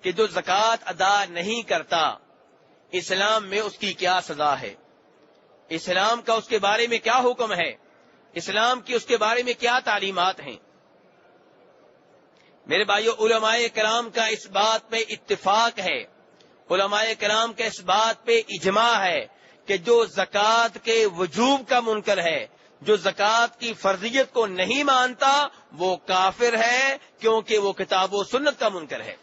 کہ جو زکوٰۃ ادا نہیں کرتا اسلام میں اس کی کیا سزا ہے، اسلام کا اس کے بارے میں کیا حکم ہے، اسلام کی اس کے بارے میں کیا تعلیمات ہیں۔ میرے بھائیو، علماء کرام کا اس بات پہ اتفاق ہے، علماء کرام کا اس بات پہ اجماع ہے کہ جو زکوٰۃ کے وجوب کا منکر ہے، جو زکوٰۃ کی فرضیت کو نہیں مانتا، وہ کافر ہے، کیونکہ وہ کتاب و سنت کا منکر ہے۔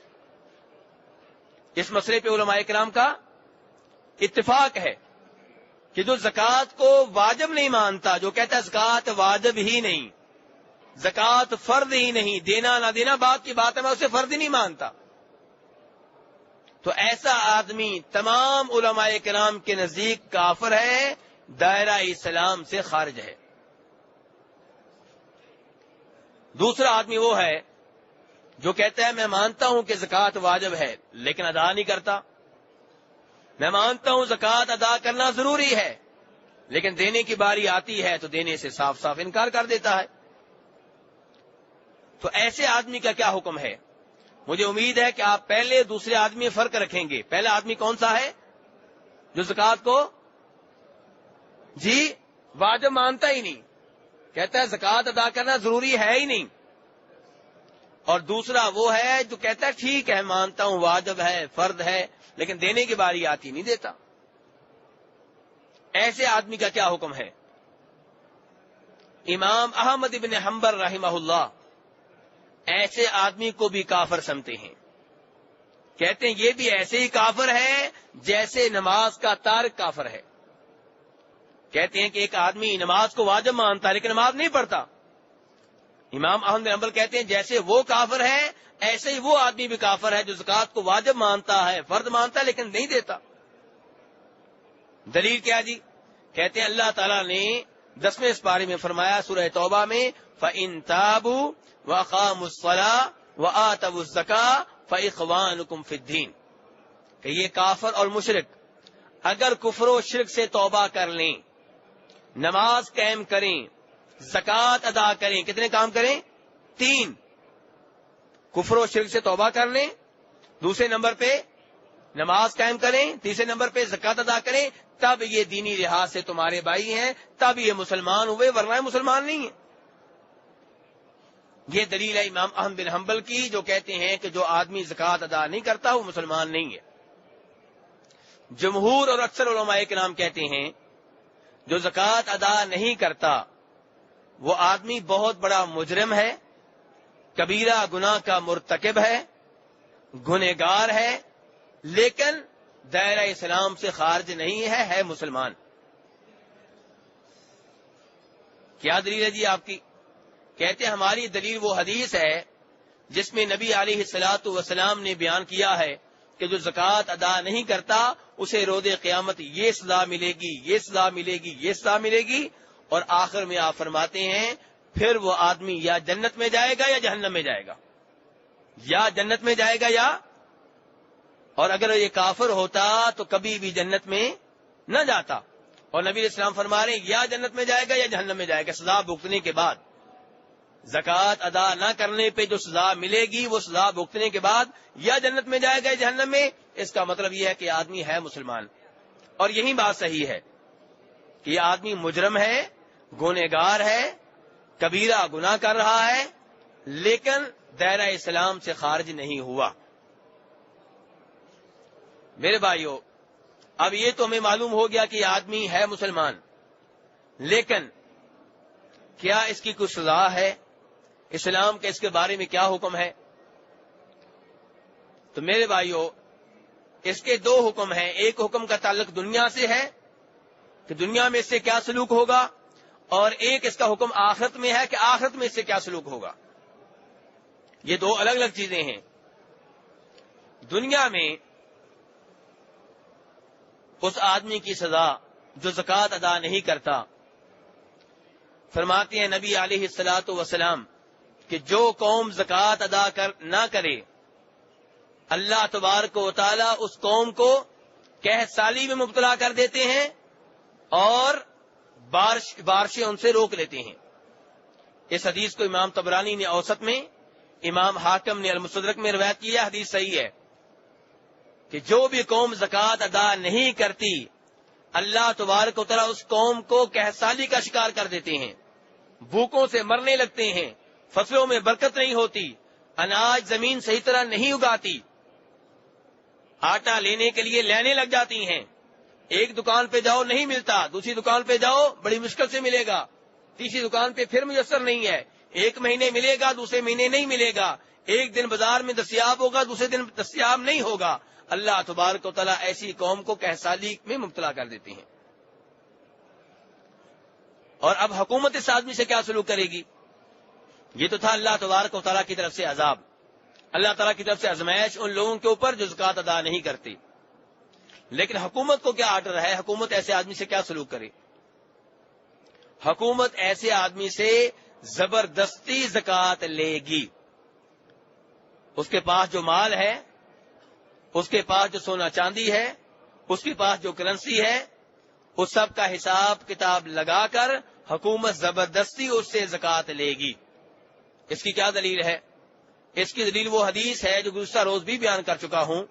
اس مسئلے پہ علماء کرام کا اتفاق ہے کہ جو زکوٰۃ کو واجب نہیں مانتا، جو کہتا ہے زکوٰۃ واجب ہی نہیں، زکوٰۃ فرض ہی نہیں، دینا نہ دینا بات کی بات ہے، میں اسے فرض ہی نہیں مانتا، تو ایسا آدمی تمام علماء کرام کے نزدیک کافر ہے، دائرہ اسلام سے خارج ہے۔ دوسرا آدمی وہ ہے جو کہتا ہے میں مانتا ہوں کہ زکوٰۃ واجب ہے لیکن ادا نہیں کرتا، میں مانتا ہوں زکوٰۃ ادا کرنا ضروری ہے لیکن دینے کی باری آتی ہے تو دینے سے صاف صاف انکار کر دیتا ہے۔ تو ایسے آدمی کا کیا حکم ہے؟ مجھے امید ہے کہ آپ پہلے دوسرے آدمی میں فرق رکھیں گے۔ پہلا آدمی کون سا ہے؟ جو زکوٰۃ کو واجب مانتا ہی نہیں، کہتا ہے زکوٰۃ ادا کرنا ضروری ہے ہی نہیں، اور دوسرا وہ ہے جو کہتا ہے ٹھیک ہے مانتا ہوں واجب ہے، فرض ہے، لیکن دینے کی باری آتی نہیں دیتا۔ ایسے آدمی کا کیا حکم ہے؟ امام احمد بن حنبل رحمہ اللہ ایسے آدمی کو بھی کافر سمجھتے ہیں، کہتے ہیں یہ بھی ایسے ہی کافر ہے جیسے نماز کا تارک کافر ہے۔ کہتے ہیں کہ ایک آدمی نماز کو واجب مانتا ہے لیکن نماز نہیں پڑھتا، امام احمد بن حنبل کہتے ہیں جیسے وہ کافر ہے ایسے ہی وہ آدمی بھی کافر ہے جو زکوٰۃ کو واجب مانتا ہے، فرض مانتا ہے لیکن نہیں دیتا۔ دلیل کیا جی؟ کہتے ہیں اللہ تعالیٰ نے 10ویں پارے میں فرمایا سورہ توبہ میں فَإِن تَابُوا وَأَقَامُوا الصَّلَاةَ وَآتَوُا الزَّكَاةَ فَإِخْوَانُكُمْ فِي الدِّينِ، کہ یہ کافر اور مشرک اگر کفر و شرک سے توبہ کر لیں، نماز قائم کریں، زکوٰۃ ادا کریں، کتنے کام کریں؟ 3، کفر و شرک سے توبہ کر لیں، دوسرے نمبر پہ نماز قائم کریں، تیسرے نمبر پہ زکوٰۃ ادا کریں، تب یہ دینی لحاظ سے تمہارے بھائی ہیں، تب یہ مسلمان ہوئے، ورنہ مسلمان نہیں ہیں۔ یہ دلیل ہے امام احمد بن حنبل کی جو کہتے ہیں کہ جو آدمی زکوٰۃ ادا نہیں کرتا وہ مسلمان نہیں ہے۔ جمہور اور اکثر علماء کرام کہتے ہیں جو زکوٰۃ ادا نہیں کرتا وہ آدمی بہت بڑا مجرم ہے، کبیرہ گناہ کا مرتکب ہے، گنہگار ہے، لیکن دائرہ اسلام سے خارج نہیں ہے مسلمان۔ کیا دلیل ہے جی آپ کی؟ کہتے ہیں ہماری دلیل وہ حدیث ہے جس میں نبی علیہ الصلوۃ والسلام نے بیان کیا ہے کہ جو زکوٰۃ ادا نہیں کرتا اسے روز قیامت یہ سزا ملے گی، یہ سزا ملے گی، یہ سزا ملے گی، اور آخر میں آپ فرماتے ہیں پھر وہ آدمی یا جنت میں جائے گا یا جہنم میں جائے گا، یا جنت میں جائے گا یا، اور اگر یہ کافر ہوتا تو کبھی بھی جنت میں نہ جاتا، اور نبی علیہ السلام فرما رہے ہیں یا جنت میں جائے گا یا جہنم میں جائے گا، سزا بھگتنے کے بعد۔ زکوٰۃ ادا نہ کرنے پہ جو سزا ملے گی وہ سزا بھگتنے کے بعد یا جنت میں جائے گا یا جہنم میں، اس کا مطلب یہ ہے کہ آدمی ہے مسلمان۔ اور یہی بات صحیح ہے کہ یہ آدمی مجرم ہے، گنہگار ہے، کبیرہ گناہ کر رہا ہے، لیکن دائرہ اسلام سے خارج نہیں ہوا۔ میرے بھائیو، اب یہ تو ہمیں معلوم ہو گیا کہ یہ آدمی ہے مسلمان، لیکن کیا اس کی کوئی سزا ہے؟ اسلام کا اس کے بارے میں کیا حکم ہے؟ تو میرے بھائیو، اس کے 2 حکم ہیں۔ ایک حکم کا تعلق دنیا سے ہے کہ دنیا میں اس سے کیا سلوک ہوگا، اور ایک اس کا حکم آخرت میں ہے کہ آخرت میں اس سے کیا سلوک ہوگا۔ یہ 2 الگ الگ چیزیں ہیں۔ دنیا میں اس آدمی کی سزا جو زکوٰۃ ادا نہیں کرتا، فرماتے ہیں نبی علیہ الصلوۃ والسلام کہ جو قوم زکوٰۃ ادا نہ کرے اللہ تبارک و تعالی اس قوم کو قحط سالی میں مبتلا کر دیتے ہیں اور بارشیں ان سے روک لیتے ہیں۔ اس حدیث کو امام طبرانی نے اوسط میں، امام حاکم نے المستدرک میں روایت کیا، حدیث صحیح ہے۔ کہ جو بھی قوم زکوٰۃ ادا نہیں کرتی اللہ تبارک و تعالیٰ اس قوم کو قحط کا شکار کر دیتے ہیں، بھوکوں سے مرنے لگتے ہیں، فصلوں میں برکت نہیں ہوتی، اناج زمین صحیح طرح نہیں اگاتی، آٹا لینے کے لیے لینے لگ جاتی ہیں، ایک دکان پہ جاؤ نہیں ملتا، دوسری دکان پہ جاؤ بڑی مشکل سے ملے گا، تیسری دکان پہ پھر میسر نہیں ہے، ایک مہینے ملے گا دوسرے مہینے نہیں ملے گا، ایک دن بازار میں دستیاب ہوگا دوسرے دن دستیاب نہیں ہوگا۔ اللہ تبارک و تعالیٰ ایسی قوم کو قحط میں مبتلا کر دیتے ہیں۔ اور اب حکومت اس آدمی سے کیا سلوک کرے گی؟ یہ تو تھا اللہ تبارک و تعالیٰ کی طرف سے عذاب، اللہ تعالیٰ کی طرف سے آزمائش ان لوگوں کے اوپر جو زکوٰۃ ادا نہیں کرتے۔ لیکن حکومت کو کیا آرڈر ہے؟ حکومت ایسے آدمی سے کیا سلوک کرے؟ حکومت ایسے آدمی سے زبردستی زکوٰۃ لے گی۔ اس کے پاس جو مال ہے، اس کے پاس جو سونا چاندی ہے، اس کے پاس جو کرنسی ہے، اس سب کا حساب کتاب لگا کر حکومت زبردستی اس سے زکوٰۃ لے گی۔ اس کی کیا دلیل ہے؟ اس کی دلیل وہ حدیث ہے جو گزشتہ روز بھی بیان کر چکا ہوں،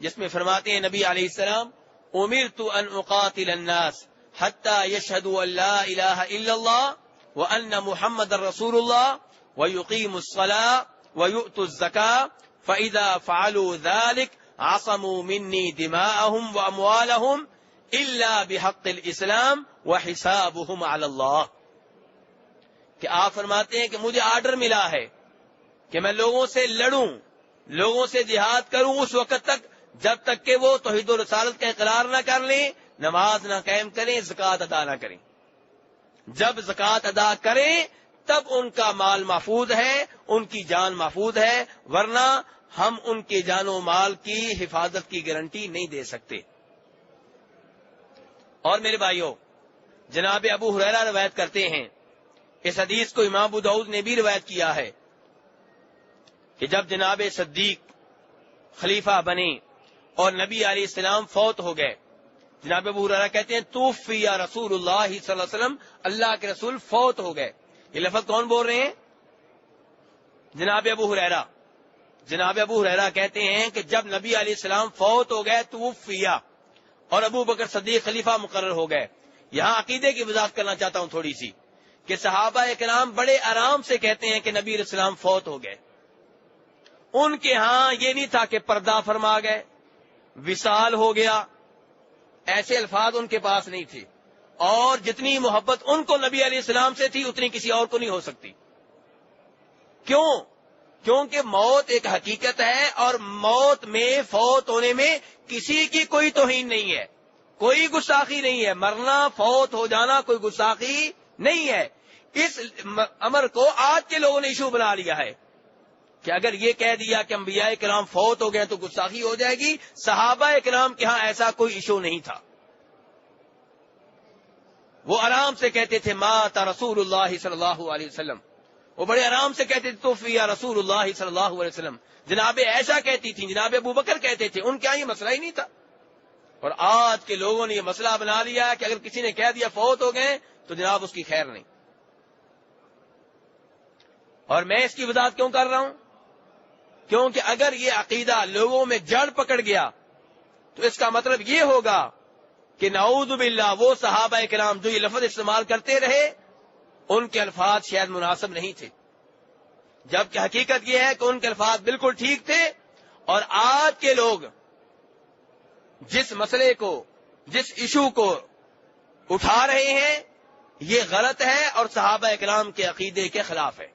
جس میں فرماتے ہیں نبی علیہ السلام امرت ان اقاتل الناس حتى يشهدوا ان لا اله الا الله وان محمد رسول الله ويقيموا الصلاة ويؤتوا الزكاة فاذا فعلوا ذلك عصموا مني دماءهم واموالهم الا بحق الاسلام وحسابهم على الله۔ کہ آپ فرماتے ہیں کہ مجھے آرڈر ملا ہے کہ میں لوگوں سے لڑوں، لوگوں سے جہاد کروں اس وقت تک جب تک کہ وہ توحید و رسالت کا اقرار نہ کر لیں، نماز نہ قائم کریں، زکوٰۃ ادا نہ کریں۔ جب زکوٰۃ ادا کریں تب ان کا مال محفوظ ہے، ان کی جان محفوظ ہے، ورنہ ہم ان کے جان و مال کی حفاظت کی گارنٹی نہیں دے سکتے۔ اور میرے بھائیوں، جناب ابو ہریرہ روایت کرتے ہیں، اس حدیث کو امام ابو داؤد نے بھی روایت کیا ہے کہ جب جناب صدیق خلیفہ بنے اور نبی علیہ السلام فوت ہو گئے، جناب ابو ہریرہ کہتے ہیں توفی رسول اللہ صلی اللہ علیہ وسلم، اللہ کے رسول فوت ہو گئے۔ یہ لفظ کون بول رہے ہیں؟ جناب ابو ہریرہ۔ جناب ابو ہریرہ کہتے ہیں کہ جب نبی علیہ السلام فوت ہو گئے توفی اور ابو بکر صدیق خلیفہ مقرر ہو گئے۔ یہاں عقیدے کی وضاحت کرنا چاہتا ہوں تھوڑی سی، کہ صحابہ کرام بڑے آرام سے کہتے ہیں کہ نبی علیہ السلام فوت ہو گئے۔ ان کے ہاں یہ نہیں تھا کہ پردہ فرما گئے، وصال ہو گیا، ایسے الفاظ ان کے پاس نہیں تھے، اور جتنی محبت ان کو نبی علیہ السلام سے تھی اتنی کسی اور کو نہیں ہو سکتی۔ کیوں؟ کیونکہ موت ایک حقیقت ہے، اور موت میں، فوت ہونے میں کسی کی کوئی توہین نہیں ہے، کوئی گستاخی نہیں ہے۔ مرنا، فوت ہو جانا کوئی گستاخی نہیں ہے۔ اس امر کو آج کے لوگوں نے ایشو بنا لیا ہے کہ اگر یہ کہہ دیا کہ انبیاء کرام فوت ہو گئے تو گستاخی ہو جائے گی۔ صحابہ کرام کے ہاں ایسا کوئی ایشو نہیں تھا، وہ آرام سے کہتے تھے مات رسول اللہ صلی اللہ علیہ وسلم، وہ بڑے آرام سے کہتے تھے توفی رسول اللہ صلی اللہ علیہ وسلم۔ جناب عائشہ کہتی تھی، جناب ابو بکر کہتے تھے، ان کے یہاں یہ مسئلہ ہی نہیں تھا۔ اور آج کے لوگوں نے یہ مسئلہ بنا لیا کہ اگر کسی نے کہہ دیا فوت ہو گئے تو جناب اس کی خیر نہیں۔ اور میں اس کی وضاحت کیوں کر رہا ہوں؟ کیونکہ اگر یہ عقیدہ لوگوں میں جڑ پکڑ گیا تو اس کا مطلب یہ ہوگا کہ نعوذ باللہ وہ صحابہ کرام جو یہ لفظ استعمال کرتے رہے ان کے الفاظ شاید مناسب نہیں تھے، جبکہ حقیقت یہ ہے کہ ان کے الفاظ بالکل ٹھیک تھے۔ اور آج کے لوگ جس مسئلے کو، جس ایشو کو اٹھا رہے ہیں یہ غلط ہے اور صحابہ کرام کے عقیدے کے خلاف ہے،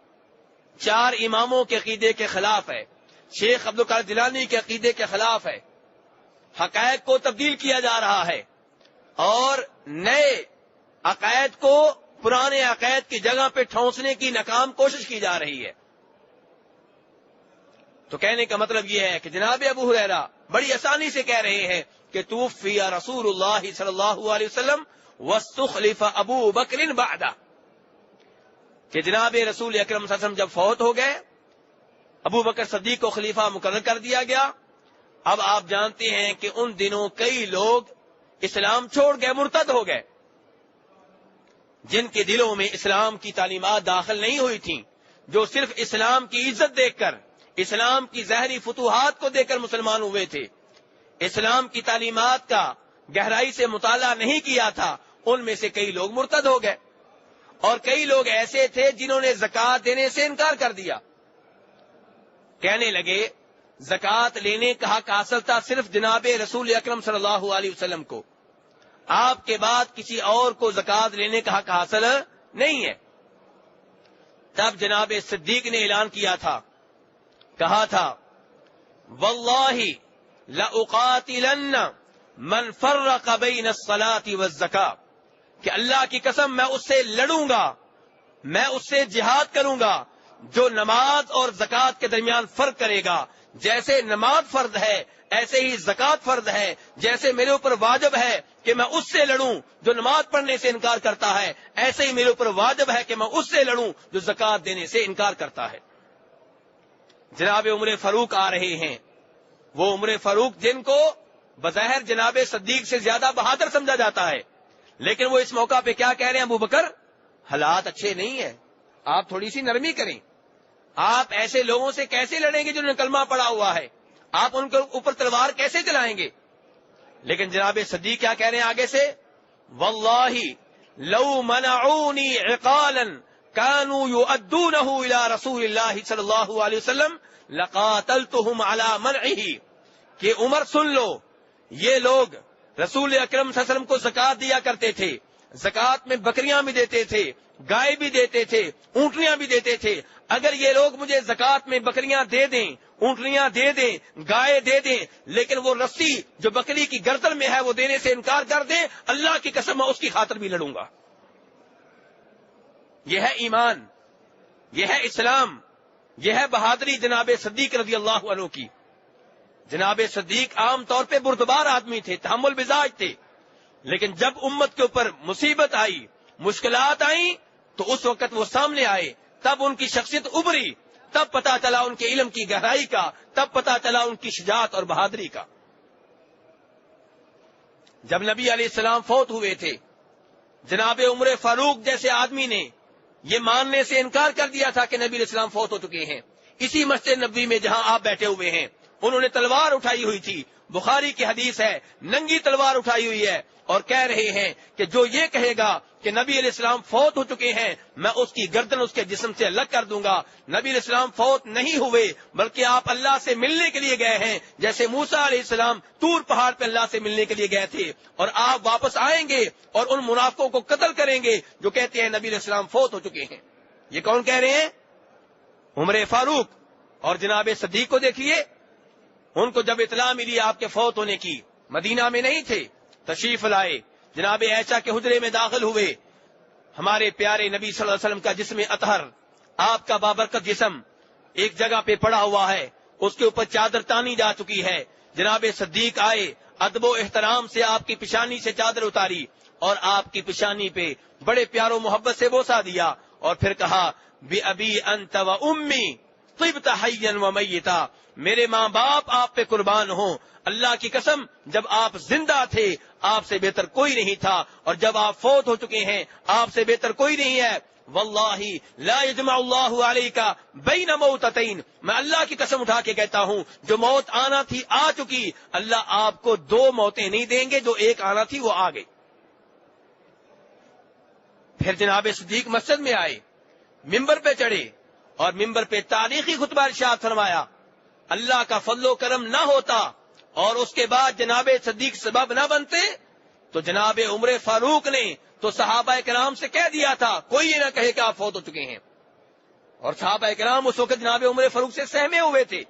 چار اماموں کے عقیدے کے خلاف ہے، شیخ عبد القادر جیلانی کے عقیدے کے خلاف ہے۔ حقائق کو تبدیل کیا جا رہا ہے اور نئے عقائد کو پرانے عقائد کی جگہ پہ ٹھونسنے کی ناکام کوشش کی جا رہی ہے۔ تو کہنے کا مطلب یہ ہے کہ جناب ابو ہریرہ بڑی آسانی سے کہہ رہے ہیں کہ توفی رسول اللہ صلی اللہ علیہ وسلم واستخلف ابو بکر بعدہ، کہ جناب رسول اکرم صلی اللہ علیہ وسلم جب فوت ہو گئے ابو بکر صدیق کو خلیفہ مقرر کر دیا گیا۔ اب آپ جانتے ہیں کہ ان دنوں کئی لوگ اسلام چھوڑ گئے، مرتد ہو گئے، جن کے دلوں میں اسلام کی تعلیمات داخل نہیں ہوئی تھیں، جو صرف اسلام کی عزت دیکھ کر، اسلام کی ظاہری فتوحات کو دیکھ کر مسلمان ہوئے تھے۔ اسلام کی تعلیمات کا گہرائی سے مطالعہ نہیں کیا تھا، ان میں سے کئی لوگ مرتد ہو گئے، اور کئی لوگ ایسے تھے جنہوں نے زکوٰۃ دینے سے انکار کر دیا. کہنے لگے زکوٰۃ لینے کا حق حاصل تھا صرف جناب رسول اکرم صلی اللہ علیہ وسلم کو، آپ کے بعد کسی اور کو زکوٰۃ لینے کا حق حاصل نہیں ہے. تب جناب صدیق نے اعلان کیا تھا، کہا تھا واللہ لأقاتلن من فرق بین الصلاة والزکاة، کہ اللہ کی قسم میں اس سے لڑوں گا، میں اس سے جہاد کروں گا جو نماز اور زکوٰۃ کے درمیان فرق کرے گا. جیسے نماز فرض ہے ایسے ہی زکوٰۃ فرض ہے، جیسے میرے اوپر واجب ہے کہ میں اس سے لڑوں جو نماز پڑھنے سے انکار کرتا ہے، ایسے ہی میرے اوپر واجب ہے کہ میں اس سے لڑوں جو زکوٰۃ دینے سے انکار کرتا ہے. جناب عمر فاروق آ رہے ہیں، وہ عمر فاروق جن کو بظاہر جناب صدیق سے زیادہ بہادر سمجھا جاتا ہے، لیکن وہ اس موقع پہ کیا کہہ رہے ہیں؟ ابو بکر حالات اچھے نہیں ہیں، آپ تھوڑی سی نرمی کریں. آپ ایسے لوگوں سے کیسے لڑیں گے جنہوں نے کلمہ پڑا ہوا ہے؟ آپ ان کے اوپر تلوار کیسے چلائیں گے؟ لیکن جناب صدیق کیا کہہ رہے ہیں آگے سے؟ واللہ لو منعونی عقالا كانوا يؤدونه الى رسول اللہ صلی اللہ علیہ وسلم لقاتلتهم على منعه. کہ عمر سن لو، یہ لوگ رسول اکرم صلی اللہ علیہ وسلم کو زکوٰۃ دیا کرتے تھے، زکوٰۃ میں بکریاں بھی دیتے تھے، گائے بھی دیتے تھے، اونٹنیاں بھی دیتے تھے. اگر یہ لوگ مجھے زکوٰۃ میں بکریاں دے دیں، اونٹنیاں دے دیں، گائے دے دیں، لیکن وہ رسی جو بکری کی گردن میں ہے وہ دینے سے انکار کر دیں، اللہ کی قسم میں اس کی خاطر بھی لڑوں گا. یہ ہے ایمان، یہ ہے اسلام، یہ ہے بہادری جناب صدیق رضی اللہ عنہ کی. جناب صدیق عام طور پہ بردبار آدمی تھے، تحمل مزاج تھے، لیکن جب امت کے اوپر مصیبت آئی، مشکلات آئیں، تو اس وقت وہ سامنے آئے، تب ان کی شخصیت ابھری، تب پتا چلا ان کے علم کی گہرائی کا، تب پتا چلا ان کی شجاعت اور بہادری کا. جب نبی علیہ السلام فوت ہوئے تھے، جناب عمر فاروق جیسے آدمی نے یہ ماننے سے انکار کر دیا تھا کہ نبی علیہ السلام فوت ہو چکے ہیں. اسی مسجد نبوی میں جہاں آپ بیٹھے ہوئے ہیں، انہوں نے تلوار اٹھائی ہوئی تھی، بخاری کی حدیث ہے، ننگی تلوار اٹھائی ہوئی ہے، اور کہہ رہے ہیں کہ جو یہ کہے گا کہ نبی علیہ السلام فوت ہو چکے ہیں، میں اس کی گردن اس کے جسم سے الگ کر دوں گا. نبی علیہ السلام فوت نہیں ہوئے، بلکہ آپ اللہ سے ملنے کے لیے گئے ہیں، جیسے موسیٰ علیہ السلام طور پہاڑ پہ اللہ سے ملنے کے لیے گئے تھے، اور آپ واپس آئیں گے اور ان منافقوں کو قتل کریں گے جو کہتے ہیں نبی علیہ السلام فوت ہو چکے ہیں. یہ کون کہہ رہے ہیں؟ عمر فاروق. اور جناب صدیق کو دیکھیے، ان کو جب اطلاع ملی آپ کے فوت ہونے کی، مدینہ میں نہیں تھے، تشریف لائے، جناب عائشہ کے حجرے میں داخل ہوئے. ہمارے پیارے نبی صلی اللہ علیہ وسلم کا جسم اطہر، آپ کا بابرکت جسم ایک جگہ پہ پڑا ہوا ہے، اس کے اوپر چادر تانی جا چکی ہے. جناب صدیق آئے، ادب و احترام سے آپ کی پیشانی سے چادر اتاری اور آپ کی پیشانی پہ بڑے پیار و محبت سے بوسہ دیا، اور پھر کہا بِأَبِي أَنْتَ وَأُمِّي طِبْتَ حَيًّا وَمَيِّتًا، میرے ماں باپ آپ پہ قربان ہوں. اللہ کی قسم جب آپ زندہ تھے آپ سے بہتر کوئی نہیں تھا، اور جب آپ فوت ہو چکے ہیں آپ سے بہتر کوئی نہیں ہے. واللہ لا یجمع اللہ علیک بین موتتین، میں اللہ کی قسم اٹھا کے کہتا ہوں جو موت آنا تھی آ چکی، اللہ آپ کو دو موتیں نہیں دیں گے، جو ایک آنا تھی وہ آ گئی. پھر جناب صدیق مسجد میں آئے، ممبر پہ چڑھے اور ممبر پہ تاریخی خطبہ ارشاد فرمایا. اللہ کا فضل و کرم نہ ہوتا اور اس کے بعد جناب صدیق سبب نہ بنتے تو جناب عمر فاروق نے تو صحابہ کرام سے کہہ دیا تھا کوئی یہ نہ کہے کہ آپ فوت ہو چکے ہیں. اور صحابہ کرام اس وقت جناب عمر فاروق سے سہمے ہوئے تھے،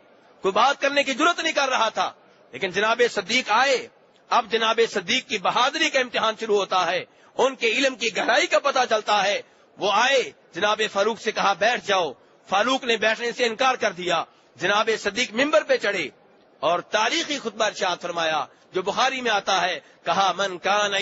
کوئی بات کرنے کی جرت نہیں کر رہا تھا. لیکن جناب صدیق آئے، اب جناب صدیق کی بہادری کا امتحان شروع ہوتا ہے، ان کے علم کی گہرائی کا پتہ چلتا ہے. وہ آئے، جناب فاروق سے کہا بیٹھ جاؤ، فاروق نے بیٹھنے سے انکار کر دیا. جناب صدیق ممبر پہ چڑھے اور تاریخی خطبہ ارشاد فرمایا جو بخاری میں آتا ہے، کہا من کان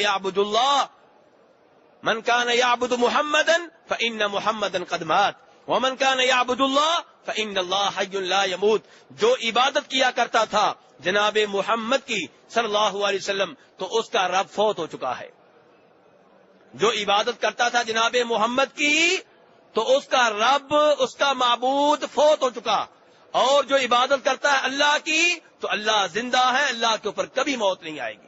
یعبد محمدا فإن محمدا قد مات ومن کان یعبد اللہ فإن اللہ حی لا يموت. جو عبادت کیا کرتا تھا جناب محمد کی صلی اللہ علیہ وسلم تو اس کا رب فوت ہو چکا ہے. جو عبادت کرتا تھا جناب محمد کی تو اس کا رب، اس کا معبود فوت ہو چکا. اور جو عبادت کرتا ہے اللہ کی تو اللہ زندہ ہے، اللہ کے اوپر کبھی موت نہیں آئے گی۔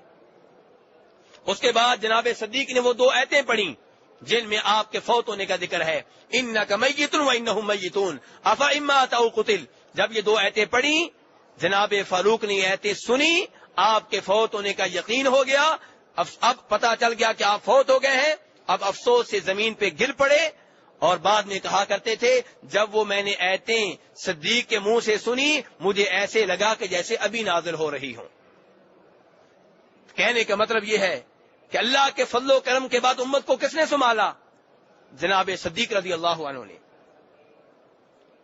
اس کے بعد جناب صدیق نے وہ 2 آیتیں پڑھی جن میں آپ کے فوت ہونے کا ذکر ہے، انک میت و انہم میتون افإن مات او قتل۔ جب یہ 2 آیتیں پڑھی جناب فاروق نے یہ آیتیں سنی، آپ کے فوت ہونے کا یقین ہو گیا۔ اب پتہ چل گیا کہ آپ فوت ہو گئے ہیں۔ اب افسوس سے زمین پہ گر پڑے اور بعد میں کہا کرتے تھے جب وہ میں نے آیتیں صدیق کے منہ سے سنی مجھے ایسے لگا کہ جیسے ابھی نازل ہو رہی ہوں۔ کہنے کا مطلب یہ ہے کہ اللہ کے فضل و کرم کے بعد امت کو کس نے سنبھالا؟ جناب صدیق رضی اللہ عنہ نے۔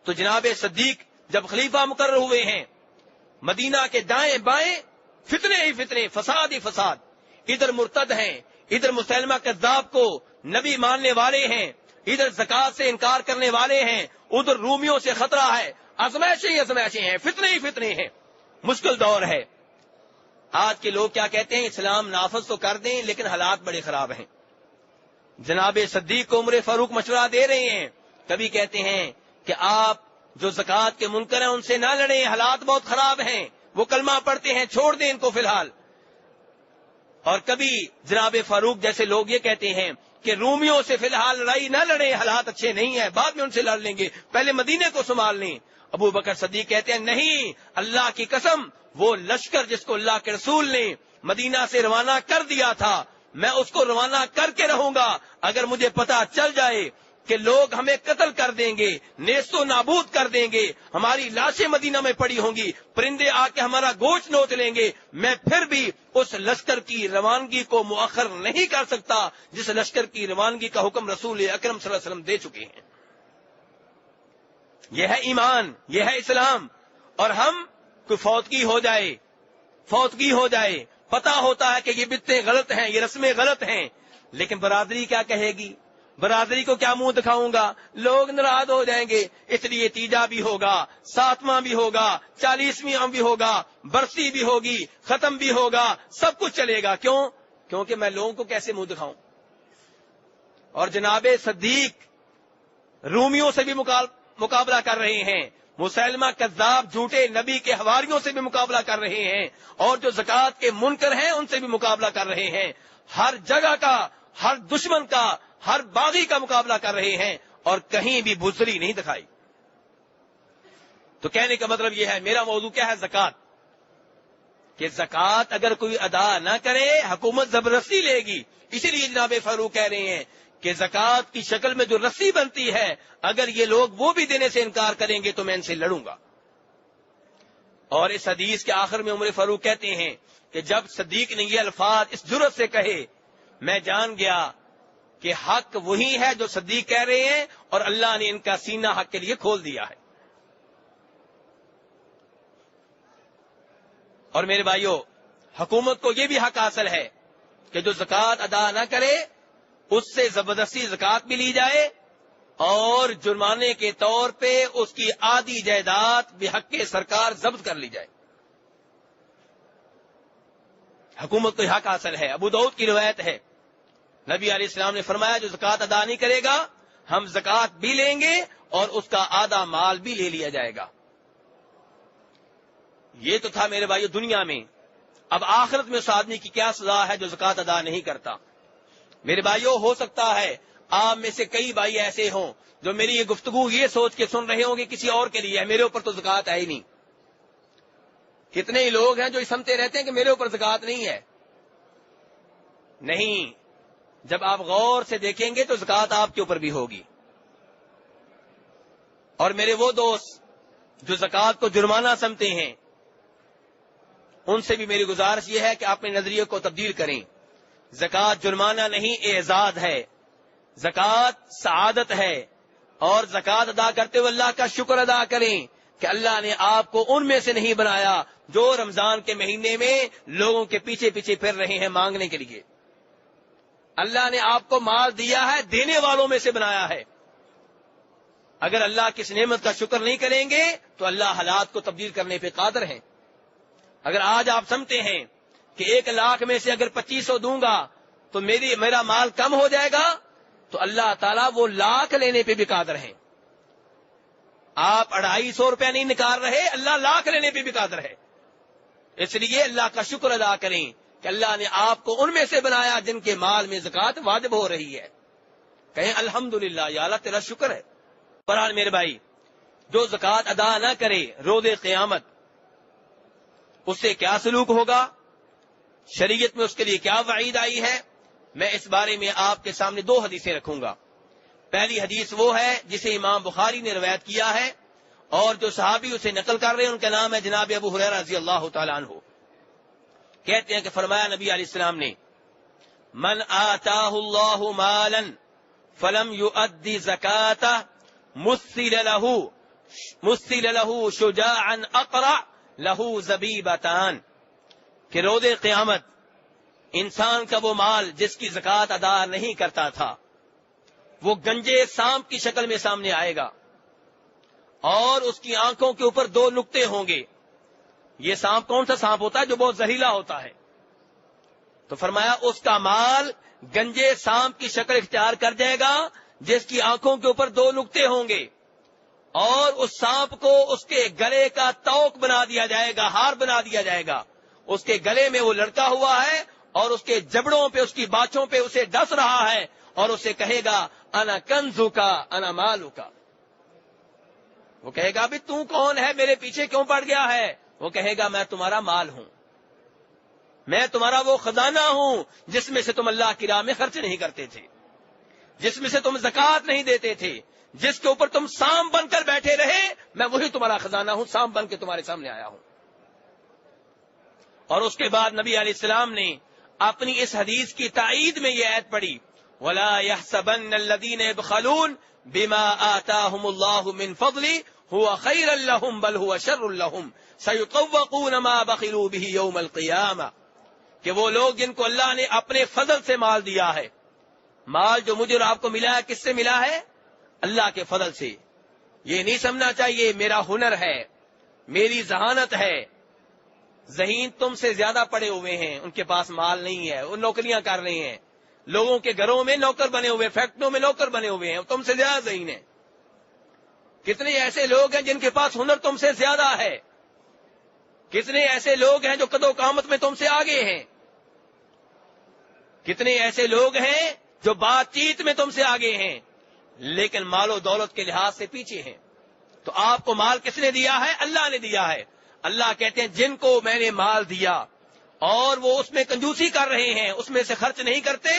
تو جناب صدیق جب خلیفہ مقرر ہوئے ہیں، مدینہ کے دائیں بائیں فتنے ہی فتنے، فساد ہی فساد، ادھر مرتد ہیں، ادھر مسلمہ کذاب کو نبی ماننے والے ہیں، ادھر زکات سے انکار کرنے والے ہیں، ادھر رومیوں سے خطرہ ہے، آزمائشیں ہی آزمائشیں ہیں، فتنے ہی فتنے ہیں، مشکل دور ہے۔ آج کے لوگ کیا کہتے ہیں؟ اسلام نافذ تو کر دیں لیکن حالات بڑے خراب ہیں۔ جناب صدیق کو عمر فاروق مشورہ دے رہے ہیں، کبھی کہتے ہیں کہ آپ جو زکات کے منکر ہیں ان سے نہ لڑیں، حالات بہت خراب ہیں، وہ کلمہ پڑھتے ہیں، چھوڑ دیں ان کو فی الحال۔ اور کبھی جناب فاروق جیسے لوگ یہ کہتے ہیں کہ رومیوں سے فی الحال لڑائی نہ لڑیں، حالات اچھے نہیں ہیں، بعد میں ان سے لڑ لیں گے، پہلے مدینے کو سنبھال لیں۔ ابو بکر صدیق کہتے ہیں نہیں، اللہ کی قسم وہ لشکر جس کو اللہ کے رسول نے مدینہ سے روانہ کر دیا تھا میں اس کو روانہ کر کے رہوں گا۔ اگر مجھے پتا چل جائے کہ لوگ ہمیں قتل کر دیں گے، نیست و نابود کر دیں گے، ہماری لاشیں مدینہ میں پڑی ہوں گی، پرندے آ کے ہمارا گوشت نوچ لیں گے، میں پھر بھی اس لشکر کی روانگی کو مؤخر نہیں کر سکتا جس لشکر کی روانگی کا حکم رسول اکرم صلی اللہ علیہ وسلم دے چکے ہیں۔ یہ ہے ایمان، یہ ہے اسلام۔ اور ہم کوئی فوتگی ہو جائے پتا ہوتا ہے کہ یہ بدعتیں غلط ہیں، یہ رسمیں غلط ہیں، لیکن برادری کیا کہے گی؟ برادری کو کیا منہ دکھاؤں گا؟ لوگ ناراض ہو جائیں گے، اس لیے تیجا بھی ہوگا، 7واں بھی ہوگا، 40واں بھی ہوگا، برسی بھی ہوگی، ختم بھی ہوگا، سب کچھ چلے گا۔ کیوں؟ کیونکہ میں لوگوں کو کیسے منہ دکھاؤں؟ اور جناب صدیق رومیوں سے بھی مقابلہ کر رہے ہیں، مسلمہ کذاب جھوٹے نبی کے حواریوں سے بھی مقابلہ کر رہے ہیں، اور جو زکات کے منکر ہیں ان سے بھی مقابلہ کر رہے ہیں، ہر جگہ کا، ہر دشمن کا، ہر باغی کا مقابلہ کر رہے ہیں، اور کہیں بھی بزدلی نہیں دکھائی۔ تو کہنے کا مطلب یہ ہے، میرا موضوع کیا ہے؟ زکات۔ کہ زکات اگر کوئی ادا نہ کرے حکومت زبردستی لے گی۔ اسی لیے جناب فاروق کہہ رہے ہیں کہ زکات کی شکل میں جو رسی بنتی ہے اگر یہ لوگ وہ بھی دینے سے انکار کریں گے تو میں ان سے لڑوں گا۔ اور اس حدیث کے آخر میں عمر فاروق کہتے ہیں کہ جب صدیق نے یہ الفاظ اس جرأت سے کہے میں جان گیا کہ حق وہی ہے جو صدیق کہہ رہے ہیں، اور اللہ نے ان کا سینہ حق کے لیے کھول دیا ہے۔ اور میرے بھائیوں، حکومت کو یہ بھی حق حاصل ہے کہ جو زکات ادا نہ کرے اس سے زبردستی زکات بھی لی جائے، اور جرمانے کے طور پہ اس کی آدھی جائیداد بحق سرکار ضبط کر لی جائے۔ حکومت کو حق حاصل ہے۔ ابو داؤد کی روایت ہے، نبی علیہ السلام نے فرمایا جو زکات ادا نہیں کرے گا ہم زکات بھی لیں گے اور اس کا آدھا مال بھی لے لیا جائے گا۔ یہ تو تھا میرے بھائیو دنیا میں۔ اب آخرت میں اس آدمی کی کیا سزا ہے جو زکات ادا نہیں کرتا؟ میرے بھائیو، ہو سکتا ہے آپ میں سے کئی بھائی ایسے ہوں جو میری یہ گفتگو یہ سوچ کے سن رہے ہوں کہ کسی اور کے لیے ہے، میرے اوپر تو زکات ہے ہی نہیں۔ کتنے ہی لوگ ہیں جو یہ سمجھتے رہتے ہیں کہ میرے اوپر زکات نہیں ہے۔ نہیں، جب آپ غور سے دیکھیں گے تو زکات آپ کے اوپر بھی ہوگی۔ اور میرے وہ دوست جو زکات کو جرمانہ سمجھتے ہیں ان سے بھی میری گزارش یہ ہے کہ اپنے نظریے کو تبدیل کریں۔ زکات جرمانہ نہیں، اعزاز ہے، زکات سعادت ہے، اور زکات ادا کرتے ہوئے اللہ کا شکر ادا کریں کہ اللہ نے آپ کو ان میں سے نہیں بنایا جو رمضان کے مہینے میں لوگوں کے پیچھے پیچھے پھر رہے ہیں مانگنے کے لیے۔ اللہ نے آپ کو مال دیا ہے، دینے والوں میں سے بنایا ہے۔ اگر اللہ کی اس نعمت کا شکر نہیں کریں گے تو اللہ حالات کو تبدیل کرنے پہ قادر ہیں۔ اگر آج آپ سمجھتے ہیں کہ 1 لاکھ میں سے اگر 2500 دوں گا تو میرا مال کم ہو جائے گا، تو اللہ تعالیٰ وہ لاکھ لینے پہ بھی قادر ہیں۔ آپ 250 روپے نہیں نکال رہے، اللہ لاکھ لینے پہ بھی قادر ہے. اس لیے اللہ کا شکر ادا کریں کہ اللہ نے آپ کو ان میں سے بنایا جن کے مال میں زکوٰۃ واجب ہو رہی ہے. کہیں الحمدللہ، یا اللہ تیرا شکر ہے. بہرحال میرے بھائی، جو زکوٰۃ ادا نہ کرے روز قیامت، اس سے کیا سلوک ہوگا، شریعت میں اس کے لیے کیا وعید آئی ہے، میں اس بارے میں آپ کے سامنے 2 حدیثیں رکھوں گا. پہلی حدیث وہ ہے جسے امام بخاری نے روایت کیا ہے، اور جو صحابی اسے نقل کر رہے ہیں ان کا نام ہے جناب ابو ہریرہ رضی اللہ تعالیٰ عنہ. کہتے ہیں کہ فرمایا نبی علیہ السلام نے، من آتاہ اللہ مالا فلم یؤد زکاتہ مثل لہ شجاعا اقرع لہ زبیبتان، کہ روز قیامت انسان کا وہ مال جس کی زکوٰۃ ادا نہیں کرتا تھا وہ گنجے سانپ کی شکل میں سامنے آئے گا، اور اس کی آنکھوں کے اوپر 2 نقطے ہوں گے. یہ سانپ کون سا سانپ ہوتا ہے؟ جو بہت زہریلا ہوتا ہے. تو فرمایا اس کا مال گنجے سانپ کی شکل اختیار کر جائے گا جس کی آنکھوں کے اوپر 2 نقطے ہوں گے، اور اس سانپ کو اس کے گلے کا توق بنا دیا جائے گا، ہار بنا دیا جائے گا. اس کے گلے میں وہ لڑکا ہوا ہے اور اس کے جبڑوں پہ، اس کی باچوں پہ اسے ڈس رہا ہے، اور اسے کہے گا انا کنزو کا انا مالو کا. وہ کہے گا بھی تو کون ہے، میرے پیچھے کیوں پڑ گیا ہے؟ وہ کہے گا میں تمہارا مال ہوں، میں تمہارا وہ خزانہ ہوں جس میں سے تم اللہ کی راہ میں خرچ نہیں کرتے تھے، جس میں سے تم زکوٰۃ نہیں دیتے تھے، جس کے اوپر تم سانپ بن کر بیٹھے رہے، میں وہی تمہارا خزانہ ہوں، سانپ بن کے تمہارے سامنے آیا ہوں. اور اس کے بعد نبی علیہ السلام نے اپنی اس حدیث کی تائید میں یہ آیت پڑھی، وَلَا يَحْسَبَنَّ الَّذِينَ يَبْخَلُونَ بِمَا آتَاهُمُ اللَّهُ مِنْ فَضْلِهِ هُوَ خَيْرًا لَهُمْ بَلْ هُوَ شَرٌّ لَهُمْ سَيُطَوَّقُونَ مَا بَخِلُوا بِهِ يَوْمَ الْقِيَامَةِ، کہ وہ لوگ جن کو اللہ نے اپنے فضل سے مال دیا ہے، مال جو مجھے اور آپ کو ملا ہے کس سے ملا ہے؟ اللہ کے فضل سے. یہ نہیں سمجھنا چاہیے میرا ہنر ہے، میری ذہانت ہے. ذہین تم سے زیادہ پڑے ہوئے ہیں، ان کے پاس مال نہیں ہے، وہ نوکریاں کر رہے ہیں، لوگوں کے گھروں میں نوکر بنے ہوئے، فیکٹریوں میں نوکر بنے ہوئے ہیں، تم سے زیادہ ذہین ہیں. کتنے ایسے لوگ ہیں جن کے پاس ہنر تم سے زیادہ ہے، کتنے ایسے لوگ ہیں جو قد و قامت میں تم سے آگے ہیں، کتنے ایسے لوگ ہیں جو بات چیت میں تم سے آگے ہیں، لیکن مال و دولت کے لحاظ سے پیچھے ہیں. تو آپ کو مال کس نے دیا ہے؟ اللہ نے دیا ہے. اللہ کہتے ہیں جن کو میں نے مال دیا اور وہ اس میں کنجوسی کر رہے ہیں، اس میں سے خرچ نہیں کرتے،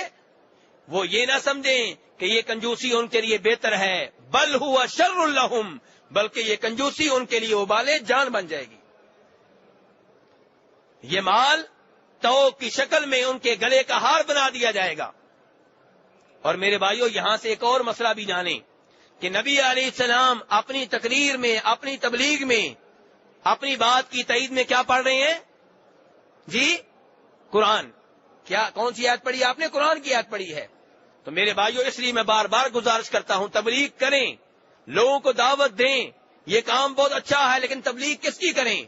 وہ یہ نہ سمجھیں کہ یہ کنجوسی ان کے لیے بہتر ہے، بل ہوا شر لہم، بلکہ یہ کنجوسی ان کے لیے وبال جان بن جائے گی. یہ مال توق کی شکل میں ان کے گلے کا ہار بنا دیا جائے گا. اور میرے بھائیوں، یہاں سے ایک اور مسئلہ بھی جانیں کہ نبی علیہ السلام اپنی تقریر میں، اپنی تبلیغ میں، اپنی بات کی تائید میں کیا پڑھ رہے ہیں؟ جی قرآن. کیا کون سی آیت پڑھی آپ نے؟ قرآن کی آیت پڑھی ہے. تو میرے بھائیوں، اس لیے میں بار بار گزارش کرتا ہوں تبلیغ کریں، لوگوں کو دعوت دیں. یہ کام بہت اچھا ہے، لیکن تبلیغ کس کی کریں؟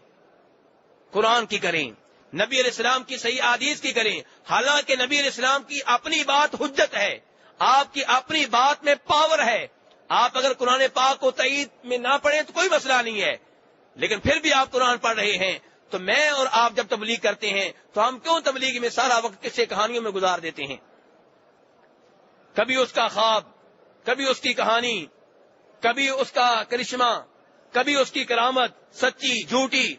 قرآن کی کریں، نبی علیہ السلام کی صحیح احادیث کی کریں. حالانکہ نبی علیہ السلام کی اپنی بات حجت ہے، آپ کی اپنی بات میں پاور ہے. آپ اگر قرآن پاک کو تائید میں نہ پڑھیں تو کوئی مسئلہ نہیں ہے، لیکن پھر بھی آپ قرآن پڑھ رہے ہیں. تو میں اور آپ جب تبلیغ کرتے ہیں تو ہم کیوں تبلیغ میں سارا وقت قصے کہانیوں میں گزار دیتے ہیں؟ کبھی اس کا خواب، کبھی اس کی کہانی، کبھی اس کا کرشمہ، کبھی اس کی کرامت، سچی جھوٹی.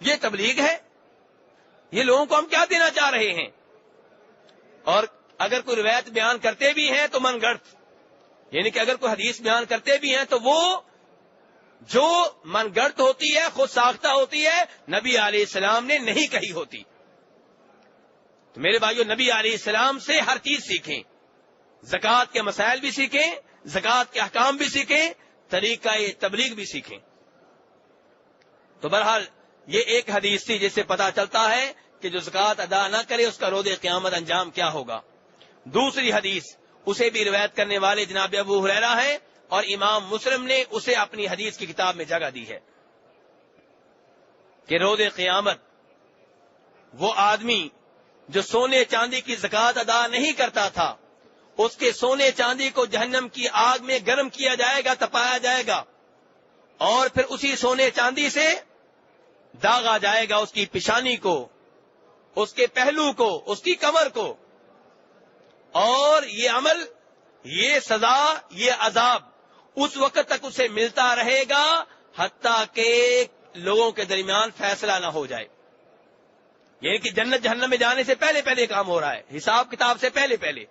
یہ تبلیغ ہے؟ یہ لوگوں کو ہم کیا دینا چاہ رہے ہیں؟ اور اگر کوئی روایت بیان کرتے بھی ہیں تو من گڑھ، یعنی کہ اگر کوئی حدیث بیان کرتے بھی ہیں تو وہ جو من گڑھ ہوتی ہے، خود ساختہ ہوتی ہے، نبی علیہ السلام نے نہیں کہی ہوتی. تو میرے بھائیو، نبی علیہ السلام سے ہر چیز سیکھیں، زکوٰۃ کے مسائل بھی سیکھیں، زکوٰۃ کے احکام بھی سیکھیں، طریقہ تبلیغ بھی سیکھیں. تو بہرحال یہ ایک حدیث تھی جس سے پتا چلتا ہے کہ جو زکوٰۃ ادا نہ کرے اس کا روز قیامت انجام کیا ہوگا. دوسری حدیث، اسے بھی روایت کرنے والے جناب ابو ہریرہ ہیں، اور امام مسلم نے اسے اپنی حدیث کی کتاب میں جگہ دی ہے کہ روز قیامت وہ آدمی جو سونے چاندی کی زکوٰۃ ادا نہیں کرتا تھا، اس کے سونے چاندی کو جہنم کی آگ میں گرم کیا جائے گا، تپایا جائے گا، اور پھر اسی سونے چاندی سے داغا جائے گا اس کی پیشانی کو، اس کے پہلو کو، اس کی کمر کو، اور یہ عمل، یہ سزا، یہ عذاب اس وقت تک اسے ملتا رہے گا حتیٰ کہ لوگوں کے درمیان فیصلہ نہ ہو جائے. یعنی کہ جنت جہنم میں جانے سے پہلے پہلے کام ہو رہا ہے، حساب کتاب سے پہلے پہلے.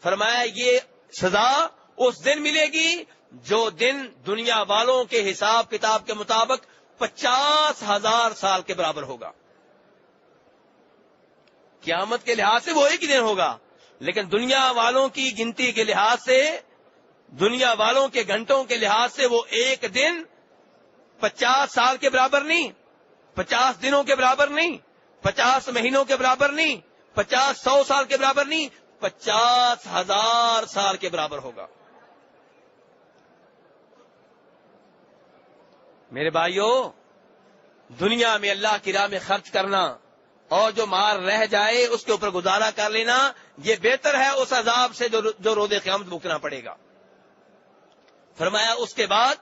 فرمایا یہ سزا اس دن ملے گی جو دن دنیا والوں کے حساب کتاب کے مطابق 50,000 سال کے برابر ہوگا. قیامت کے لحاظ سے وہ ایک ہی دن ہوگا، لیکن دنیا والوں کی گنتی کے لحاظ سے، دنیا والوں کے گھنٹوں کے لحاظ سے وہ ایک دن 50 سال کے برابر نہیں، 50 دنوں کے برابر نہیں، 50 مہینوں کے برابر نہیں، 100 سال کے برابر نہیں، 50,000 سال کے برابر ہوگا. میرے بھائیو، دنیا میں اللہ کی راہ میں خرچ کرنا اور جو مال رہ جائے اس کے اوپر گزارا کر لینا، یہ بہتر ہے اس عذاب سے جو روز قیامت بھگتنا پڑے گا. فرمایا اس کے بعد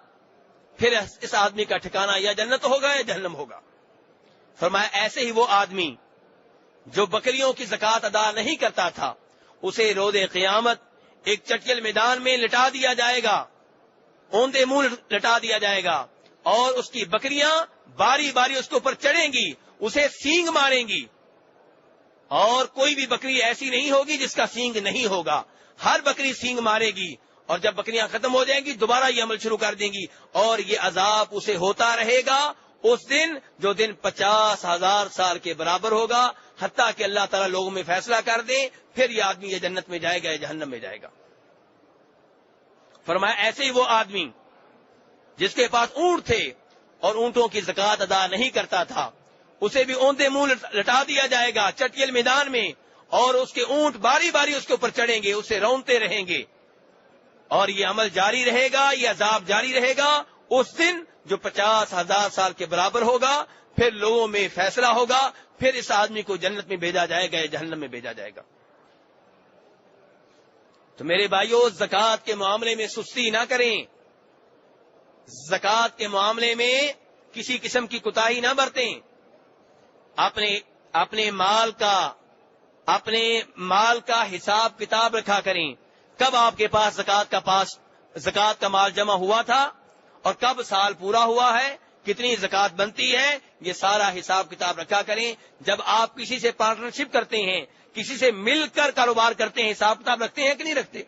پھر اس آدمی کا ٹھکانہ یا جنت ہوگا یا جہنم ہوگا. فرمایا ایسے ہی وہ آدمی جو بکریوں کی زکوٰۃ ادا نہیں کرتا تھا، اسے روز قیامت ایک چٹیل میدان میں لٹا دیا جائے گا، اوندے منہ لٹا دیا جائے گا، اور اس کی بکریاں باری باری اس کے اوپر چڑھیں گی، اسے سینگ ماریں گی. اور کوئی بھی بکری ایسی نہیں ہوگی جس کا سینگ نہیں ہوگا، ہر بکری سینگ مارے گی، اور جب بکریاں ختم ہو جائیں گی دوبارہ یہ عمل شروع کر دیں گی، اور یہ عذاب اسے ہوتا رہے گا اس دن جو دن 50,000 سال کے برابر ہوگا، حتیٰ کہ اللہ تعالیٰ لوگوں میں فیصلہ کر دے، پھر یہ آدمی یا جنت میں جائے گا یا جہنم میں جائے گا. فرمایا ایسے ہی وہ آدمی جس کے پاس اونٹ تھے اور اونٹوں کی زکوٰۃ ادا نہیں کرتا تھا، اسے بھی اوندے منہ لٹا دیا جائے گا چٹیل میدان میں، اور اس کے اونٹ باری باری اس کے اوپر چڑھیں گے، اسے رونتے رہیں گے، اور یہ عمل جاری رہے گا، یہ عذاب جاری رہے گا اس دن جو 50,000 سال کے برابر ہوگا. پھر لوگوں میں فیصلہ ہوگا، پھر اس آدمی کو جنت میں بھیجا جائے گا یا جہنم میں بھیجا جائے گا. تو میرے بھائیو، زکوٰۃ کے معاملے میں سستی نہ کریں، زکوٰۃ کے معاملے میں کسی قسم کی کوتاہی نہ برتیں. اپنے مال کا حساب کتاب رکھا کریں. کب آپ کے پاس زکوٰۃ کا مال جمع ہوا تھا اور کب سال پورا ہوا ہے، کتنی زکوٰۃ بنتی ہے، یہ سارا حساب کتاب رکھا کریں. جب آپ کسی سے پارٹنرشپ کرتے ہیں، کسی سے مل کر کاروبار کرتے ہیں، حساب کتاب رکھتے ہیں کہ نہیں رکھتے؟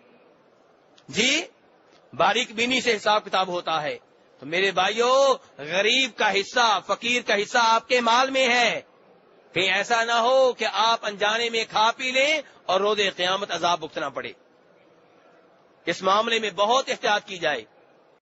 جی، باریک بینی سے حساب کتاب ہوتا ہے. تو میرے بھائیو، غریب کا حصہ، فقیر کا حصہ آپ کے مال میں ہے. کہیں ایسا نہ ہو کہ آپ انجانے میں کھا پی لیں اور روز قیامت عذاب بھگتنا پڑے. اس معاملے میں بہت احتیاط کی جائے.